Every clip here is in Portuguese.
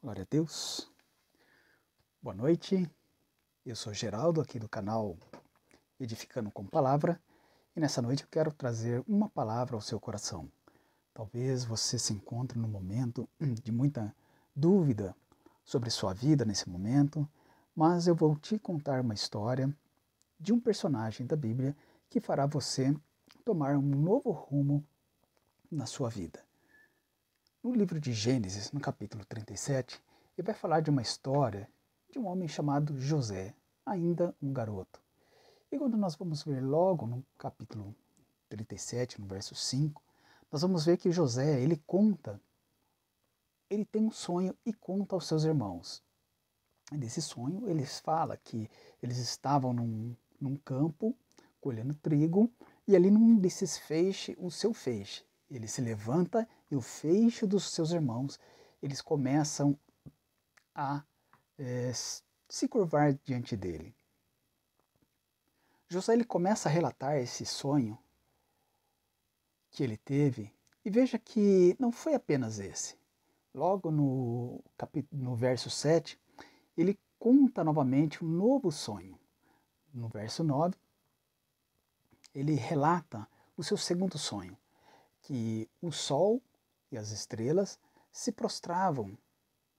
Glória a Deus. Boa noite. Eu sou Geraldo, aqui do canal Edificando com Palavra. E nessa noite eu quero trazer uma palavra ao seu coração. Talvez você se encontre num momento de muita dúvida sobre sua vida nesse momento, mas eu vou te contar uma história de um personagem da Bíblia que fará você tomar um novo rumo na sua vida. No livro de Gênesis, no capítulo 37, ele vai falar de uma história de um homem chamado José, ainda um garoto. E quando nós vamos ver logo no capítulo 37, no verso 5, nós vamos ver que José, ele tem um sonho e conta aos seus irmãos. E desse sonho, eles falam que eles estavam num campo, colhendo trigo, e ali num desses feixes, o seu feixe. Ele se levanta e o feixe dos seus irmãos, eles começam a se curvar diante dele. José ele começa a relatar esse sonho que ele teve, e veja que não foi apenas esse. Logo no verso 7, ele conta novamente um novo sonho. No verso 9, ele relata o seu segundo sonho, que o sol e as estrelas se prostravam,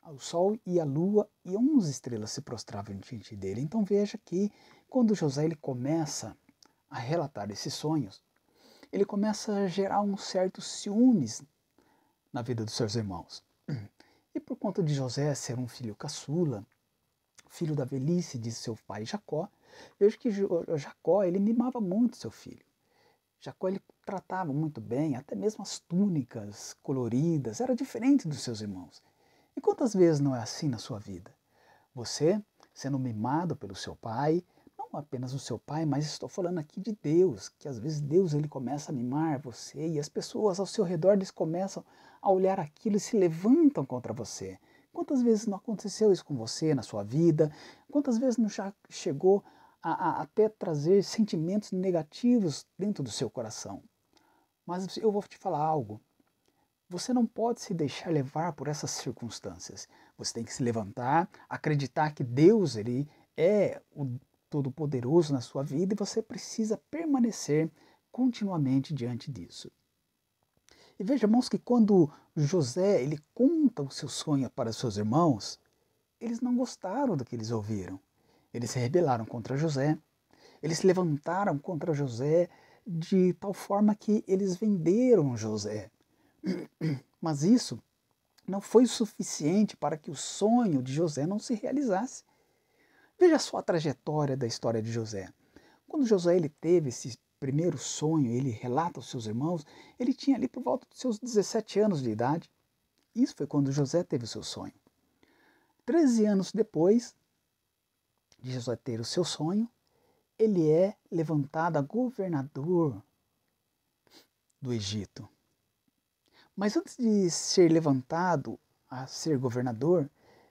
o sol e a lua e 11 estrelas se prostravam diante dele. Então veja que quando José ele começa a relatar esses sonhos, ele começa a gerar um certo ciúmes na vida dos seus irmãos. E por conta de José ser um filho caçula, filho da velhice de seu pai Jacó, vejo que Jacó ele mimava muito seu filho. Jacó ele tratava muito bem, até mesmo as túnicas coloridas, era diferente dos seus irmãos. E quantas vezes não é assim na sua vida? Você sendo mimado pelo seu pai, não apenas o seu pai, mas estou falando aqui de Deus, que às vezes Deus ele começa a mimar você e as pessoas ao seu redor eles começam a olhar aquilo e se levantam contra você. Quantas vezes não aconteceu isso com você na sua vida? Quantas vezes não já chegou a até trazer sentimentos negativos dentro do seu coração? Mas eu vou te falar algo. Você não pode se deixar levar por essas circunstâncias. Você tem que se levantar, acreditar que Deus ele é o Todo-Poderoso na sua vida e você precisa permanecer continuamente diante disso. E veja, irmãos, que quando José ele conta o seu sonho para os seus irmãos, eles não gostaram do que eles ouviram. Eles se rebelaram contra José, eles se levantaram contra José de tal forma que eles venderam José. Mas isso não foi o suficiente para que o sonho de José não se realizasse. Veja só a trajetória da história de José. Quando José ele teve esse primeiro sonho, ele relata aos seus irmãos, ele tinha ali por volta dos seus 17 anos de idade. Isso foi quando José teve o seu sonho. 13 anos depois de José ter o seu sonho, ele é levantado a governador do Egito. Mas antes de ser levantado a ser governador,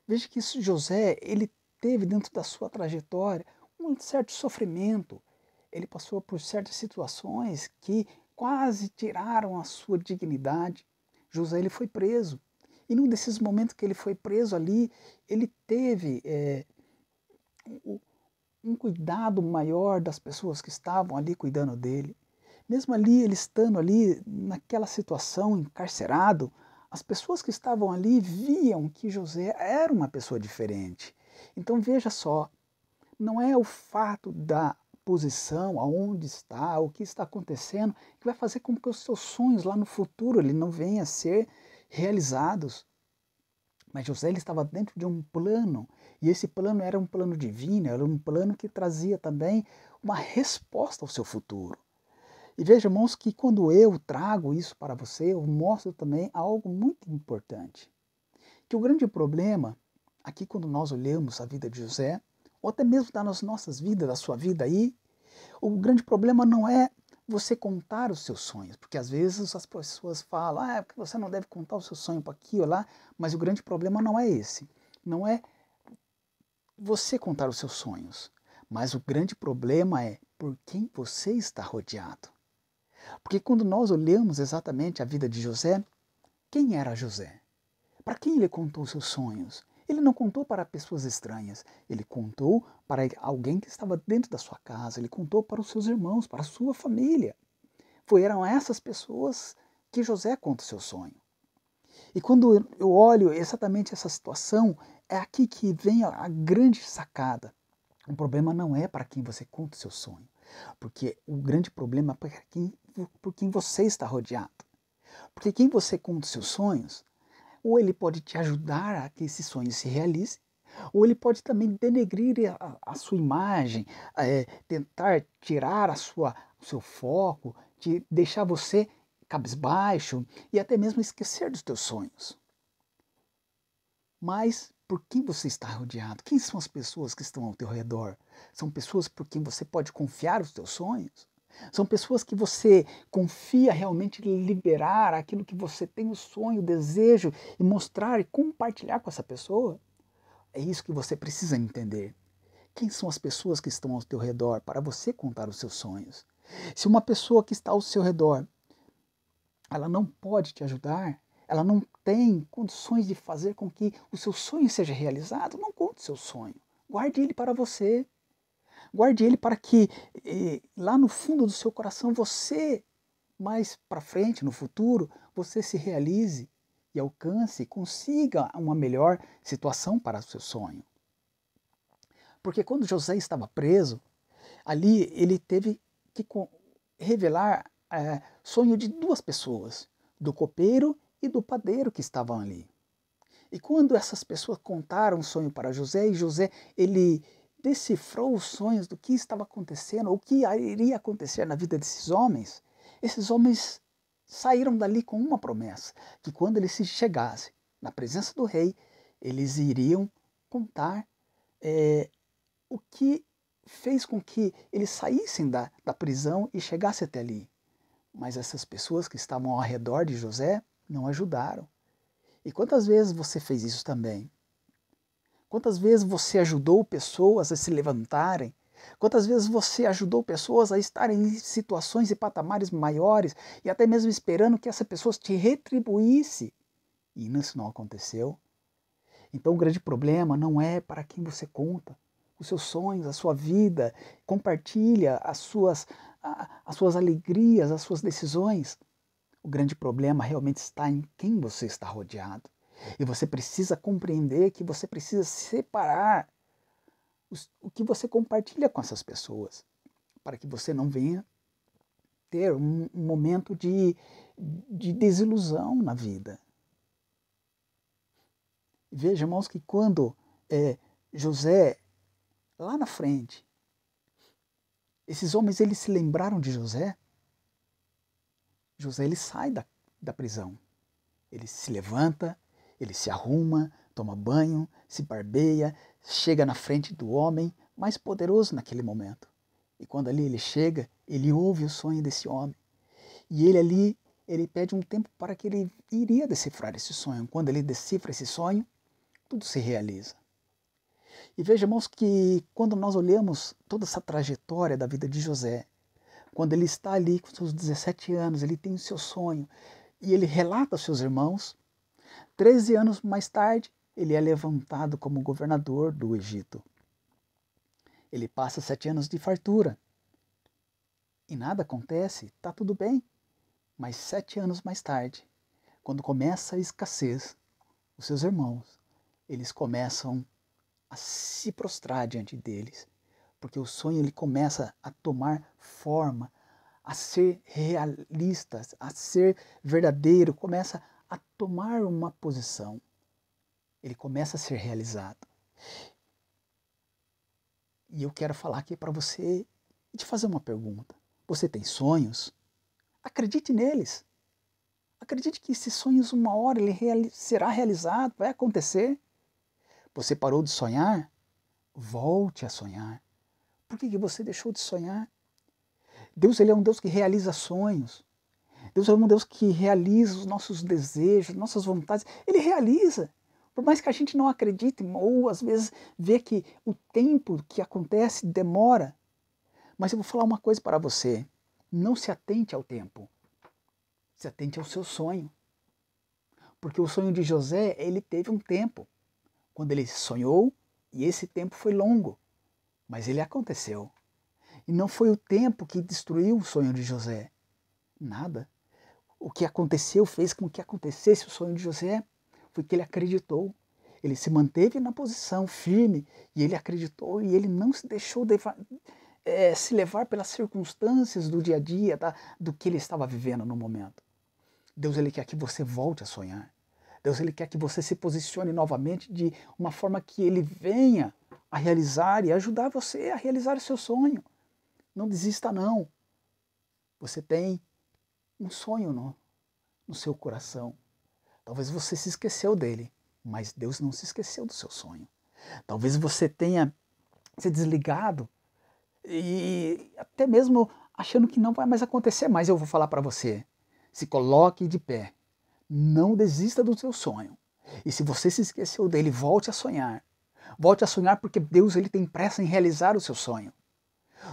veja que José ele teve dentro da sua trajetória um certo sofrimento. Ele passou por certas situações que quase tiraram a sua dignidade. José ele foi preso. E num desses momentos que ele foi preso ali, ele teve um cuidado maior das pessoas que estavam ali cuidando dele. Mesmo ali, ele estando ali naquela situação, encarcerado, as pessoas que estavam ali viam que José era uma pessoa diferente. Então veja só, não é o fato da posição, aonde está, o que está acontecendo, que vai fazer com que os seus sonhos lá no futuro ele não venham a ser realizados. Mas José ele estava dentro de um plano, e esse plano era um plano divino, era um plano que trazia também uma resposta ao seu futuro. E veja, irmãos, que quando eu trago isso para você, eu mostro também algo muito importante. Que o grande problema, aqui quando nós olhamos a vida de José, ou até mesmo das nossas vidas, da sua vida aí, o grande problema não é você contar os seus sonhos, porque às vezes as pessoas falam, porque você não deve contar o seu sonho para aqui ou lá, mas o grande problema não é esse. Não é você contar os seus sonhos, mas o grande problema é por quem você está rodeado. Porque quando nós olhamos exatamente a vida de José, quem era José? Para quem ele contou seus sonhos? Ele não contou para pessoas estranhas, ele contou para alguém que estava dentro da sua casa, ele contou para os seus irmãos, para a sua família. Foram essas pessoas que José conta o seu sonho. E quando eu olho exatamente essa situação, é aqui que vem a grande sacada. O problema não é para quem você conta o seu sonho, porque o grande problema é por quem você está rodeado. Porque quem você conta os seus sonhos, ou ele pode te ajudar a que esse sonho se realize, ou ele pode também denegrir a sua imagem, tentar tirar o seu foco, te deixar você cabisbaixo e até mesmo esquecer dos teus sonhos. Mas por quem você está rodeado? Quem são as pessoas que estão ao teu redor? São pessoas por quem você pode confiar os teus sonhos? São pessoas que você confia realmente liberar aquilo que você tem o sonho, o desejo e mostrar e compartilhar com essa pessoa? É isso que você precisa entender. Quem são as pessoas que estão ao teu redor para você contar os seus sonhos? Se uma pessoa que está ao seu redor, ela não pode te ajudar, ela não tem condições de fazer com que o seu sonho seja realizado, não conte o seu sonho. Guarde ele para você. Guarde ele para que lá no fundo do seu coração você, mais para frente, no futuro, você se realize e alcance, consiga uma melhor situação para o seu sonho. Porque quando José estava preso, ali ele teve que revelar sonho de duas pessoas, do copeiro e do padeiro que estavam ali. E quando essas pessoas contaram o sonho para José, e José ele decifrou os sonhos do que estava acontecendo, ou o que iria acontecer na vida desses homens, esses homens saíram dali com uma promessa, que quando eles chegassem na presença do rei, eles iriam contar o que fez com que eles saíssem da prisão e chegassem até ali. Mas essas pessoas que estavam ao redor de José não ajudaram. E quantas vezes você fez isso também? Quantas vezes você ajudou pessoas a se levantarem? Quantas vezes você ajudou pessoas a estarem em situações e patamares maiores e até mesmo esperando que essa pessoa te retribuísse? E isso não aconteceu. Então o grande problema não é para quem você conta os seus sonhos, a sua vida, compartilha as suas alegrias, as suas decisões. O grande problema realmente está em quem você está rodeado. E você precisa compreender que você precisa separar o que você compartilha com essas pessoas, para que você não venha ter um momento de desilusão na vida. Veja, irmãos, que quando José, lá na frente, esses homens eles se lembraram de José, José ele sai da prisão, ele se levanta, ele se arruma, toma banho, se barbeia, chega na frente do homem mais poderoso naquele momento. E quando ali ele chega, ele ouve o sonho desse homem. E ele ali, ele pede um tempo para que ele iria decifrar esse sonho. Quando ele decifra esse sonho, tudo se realiza. E vejamos que quando nós olhamos toda essa trajetória da vida de José, quando ele está ali com seus 17 anos, ele tem o seu sonho, e ele relata aos seus irmãos, 13 anos mais tarde, ele é levantado como governador do Egito. Ele passa 7 anos de fartura. E nada acontece, está tudo bem. Mas 7 anos mais tarde, quando começa a escassez, os seus irmãos, eles começam a se prostrar diante deles. Porque o sonho ele começa a tomar forma, a ser realista, a ser verdadeiro, começa a tomar uma posição. Ele começa a ser realizado. E eu quero falar aqui para você e te fazer uma pergunta. Você tem sonhos? Acredite neles. Acredite que esses sonhos uma hora ele será realizado, vai acontecer. Você parou de sonhar? Volte a sonhar. Por que você deixou de sonhar? Deus ele é um Deus que realiza sonhos. Deus é um Deus que realiza os nossos desejos, nossas vontades. Ele realiza. Por mais que a gente não acredite, ou às vezes vê que o tempo que acontece demora. Mas eu vou falar uma coisa para você. Não se atente ao tempo. Se atente ao seu sonho. Porque o sonho de José, ele teve um tempo, quando ele sonhou, e esse tempo foi longo, mas ele aconteceu. E não foi o tempo que destruiu o sonho de José, nada. O que aconteceu, fez com que acontecesse o sonho de José, foi que ele acreditou. Ele se manteve na posição firme, e ele acreditou, e ele não se deixou se levar pelas circunstâncias do dia a dia, do que ele estava vivendo no momento. Deus, ele quer que você volte a sonhar. Deus, ele quer que você se posicione novamente de uma forma que ele venha a realizar e ajudar você a realizar o seu sonho. Não desista, não. Você tem um sonho no seu coração. Talvez você se esqueceu dele, mas Deus não se esqueceu do seu sonho. Talvez você tenha se desligado e até mesmo achando que não vai mais acontecer, mas eu vou falar para você, se coloque de pé, não desista do seu sonho. E se você se esqueceu dele, volte a sonhar. Volte a sonhar porque Deus, ele tem pressa em realizar o seu sonho.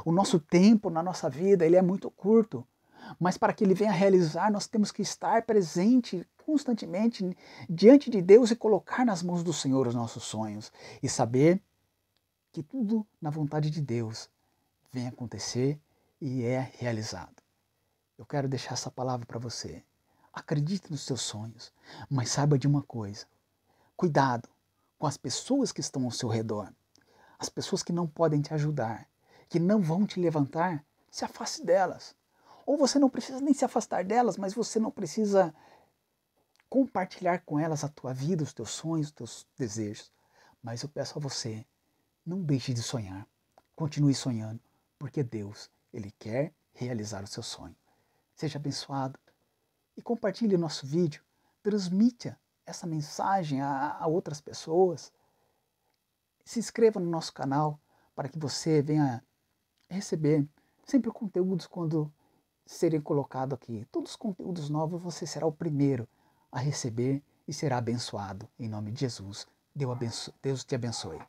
O nosso tempo na nossa vida, ele é muito curto, mas para que ele venha realizar, nós temos que estar presente constantemente diante de Deus e colocar nas mãos do Senhor os nossos sonhos e saber que tudo na vontade de Deus vem acontecer e é realizado. Eu quero deixar essa palavra para você. Acredite nos seus sonhos, mas saiba de uma coisa. Cuidado com as pessoas que estão ao seu redor. As pessoas que não podem te ajudar, que não vão te levantar, se afaste delas. Ou você não precisa nem se afastar delas, mas você não precisa compartilhar com elas a tua vida, os teus sonhos, os teus desejos. Mas eu peço a você, não deixe de sonhar. Continue sonhando, porque Deus, ele quer realizar o seu sonho. Seja abençoado e compartilhe o nosso vídeo. Transmita essa mensagem a outras pessoas. Se inscreva no nosso canal para que você venha receber sempre conteúdos quando serem colocados aqui. Todos os conteúdos novos você será o primeiro a receber e será abençoado. Em nome de Jesus, Deus te abençoe.